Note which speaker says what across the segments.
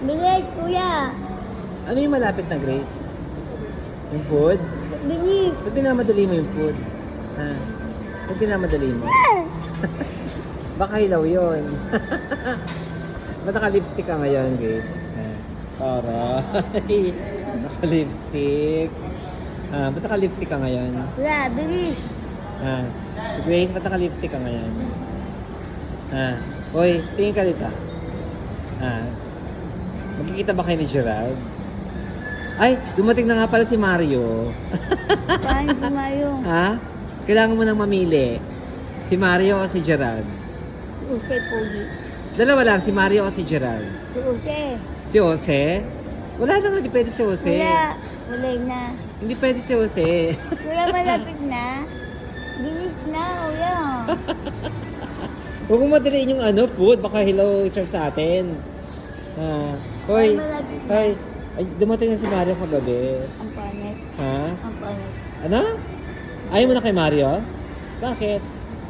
Speaker 1: Bilis, kuya.
Speaker 2: Ano yung malapit na, Grace? Yung food?
Speaker 1: Bilis.
Speaker 2: Ba't dinamadali mo yung food? Ha? Ba't dinamadali mo? Baka hilaw yun. Ba't naka-lipstick ka ngayon, Grace? Aray. Naka-lipstick. Ba't naka-lipstick ka ngayon?
Speaker 1: Kuya, bilis.
Speaker 2: Grace, ba't naka-lipstick ka ngayon? Hoy, tingin ka dito. Magkikita ba kayo ni Gerald? Ay, dumating na nga pala si Mario.
Speaker 1: Paano si Mario?
Speaker 2: Kailangan mo nang mamili. Si Mario o si Gerald?
Speaker 1: Si Jose, pogi.
Speaker 2: Dalawa lang, si Mario o si Gerald?
Speaker 1: Si Jose.
Speaker 2: Si Jose? Wala na nga, hindi pwede si Jose.
Speaker 1: Kuya, wala na.
Speaker 2: Hindi pwede si Jose.
Speaker 1: Kuya, malapit na. Bilis na, kuya.
Speaker 2: Huwag mo madaliin yung food, baka hello serve sa atin. Hoy,
Speaker 1: Ay, malapit na.
Speaker 2: hoy. Ay, dumating na si Mario kagabi.
Speaker 1: Ang pangit. Ang pangit.
Speaker 2: Ano? Ayaw mo na kay Mario? Bakit?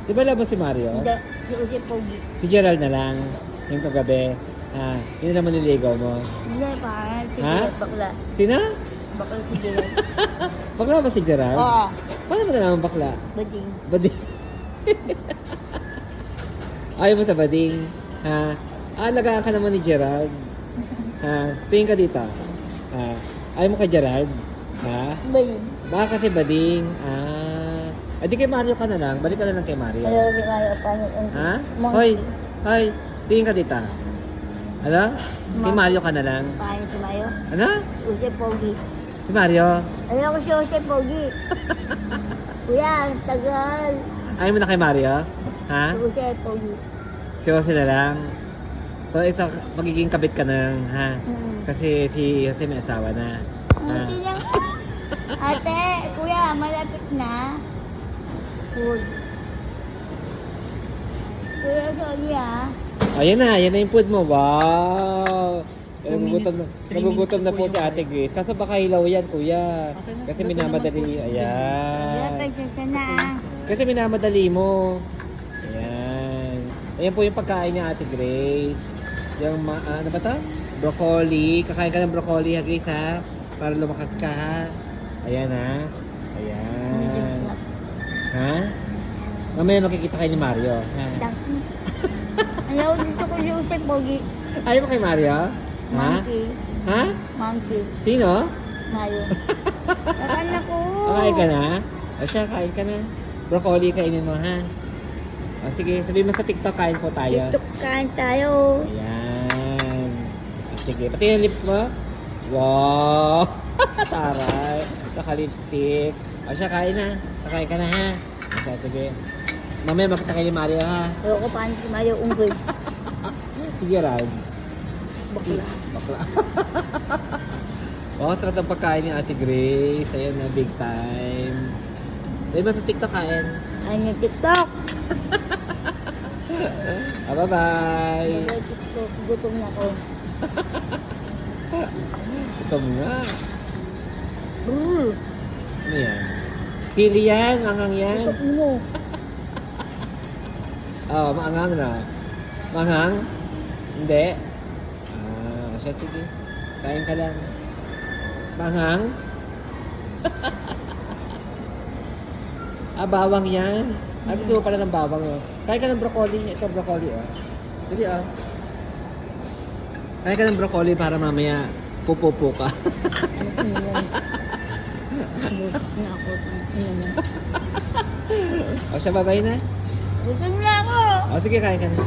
Speaker 2: Di ba laban si Mario?
Speaker 1: Hindi, si Jose, pogi.
Speaker 2: Si Gerald na lang, yung kagabi. Yun naman niligaw mo.
Speaker 1: Hindi, pangit. Si
Speaker 2: Ha?
Speaker 1: Gerald, bakla.
Speaker 2: Sina?
Speaker 1: Bakla si Gerald.
Speaker 2: Bakla ba si Gerald?
Speaker 1: Oo.
Speaker 2: Paano mo na naman bakla?
Speaker 1: Bading.
Speaker 2: Bading. Ayaw mo sa bading? Alagaan ka naman ni Gerald. Tingin ka dito. Ayaw mo kay Gerald?
Speaker 1: Bading.
Speaker 2: Baka kasi bading. Di kay Mario ka na lang. Balik ka na lang kay Mario.
Speaker 1: Hello, si Mario, pangit.
Speaker 2: Hoy, hoy. Tingin ka dito. Ano? Kay Mario ka na lang.
Speaker 1: Pangit si Mario.
Speaker 2: Ano?
Speaker 1: Jose, pogi.
Speaker 2: Si Mario?
Speaker 1: Ayaw ko si Jose, pogi. Kuya, ang tagal.
Speaker 2: Ayaw mo na kay Mario?
Speaker 1: Si Jose, pogi.
Speaker 2: Si Jose na lang. So, magiging kabit ka na lang, ha? Kasi si Jose may asawa na.
Speaker 1: Hindi lang. Ate, kuya, malapit na. Food. Kuya, sorry
Speaker 2: Ayan na yung food mo. Wow! Nagugutom na po si Ate Grace. Kaso baka hilaw yan, kuya. Kasi minamadali. Ayan.
Speaker 1: Malapit na.
Speaker 2: Kasi minamadali mo. Ayan. Ayan po yung pagkain ni Ate Grace. Yung, ano ba ito? Broccoli. Kakain ka ng broccoli, ha, Grace, ha? Para lumakas ka, ha? Ayan, ha? Ayan. Ha? Mamaya makikita kayo ni Mario, ha?
Speaker 1: Ayaw, gusto ko si Jose, pogi.
Speaker 2: Ayaw mo kay Mario? Ha?
Speaker 1: Monkey.
Speaker 2: Ha?
Speaker 1: Monkey.
Speaker 2: Sino?
Speaker 1: Mario. Kakan ako.
Speaker 2: Kain ka na? O siya, kain ka na. Broccoli kainin mo, ha? O sige, sabihin mo sa TikTok, kain po tayo.
Speaker 1: TikTok kain tayo.
Speaker 2: Ayan. O, sige, pati yung lips mo. Wow! Taray. Naka-lipstick. O siya, kain na. Kakain ka na, ha? O siya, sige. Mamaya makita kayo ni Mario, ha?
Speaker 1: Ayaw ko paano si Mario unggoy.
Speaker 2: Sige, Rod.
Speaker 1: Bakla.
Speaker 2: Bakla. Oh, sarap ng pagkain ni Ate Grace. Ayan na, big time. Dahil ba sa TikTok kain?
Speaker 1: Ayun yung TikTok.
Speaker 2: Bye-bye.
Speaker 1: Ayun yung TikTok. Gutom na ako.
Speaker 2: Ito nga. Ano yan? Sili yan, anghang yan.
Speaker 1: Gutom mo.
Speaker 2: Oh, maanghang na. Maanghang? Hindi. Siya, sige. Kain ka lang. Maanghang? Bawang yan. Gusto mo pala ng bawang, oh. Kain ka ng broccoli. Ito, broccoli, oh. Sige, oh. Kain ka ng broccoli para mamaya pupupo ka.
Speaker 1: Gutom na ako.
Speaker 2: O siya, babay na.
Speaker 1: Gutom na ako.
Speaker 2: O sige, kain ka na.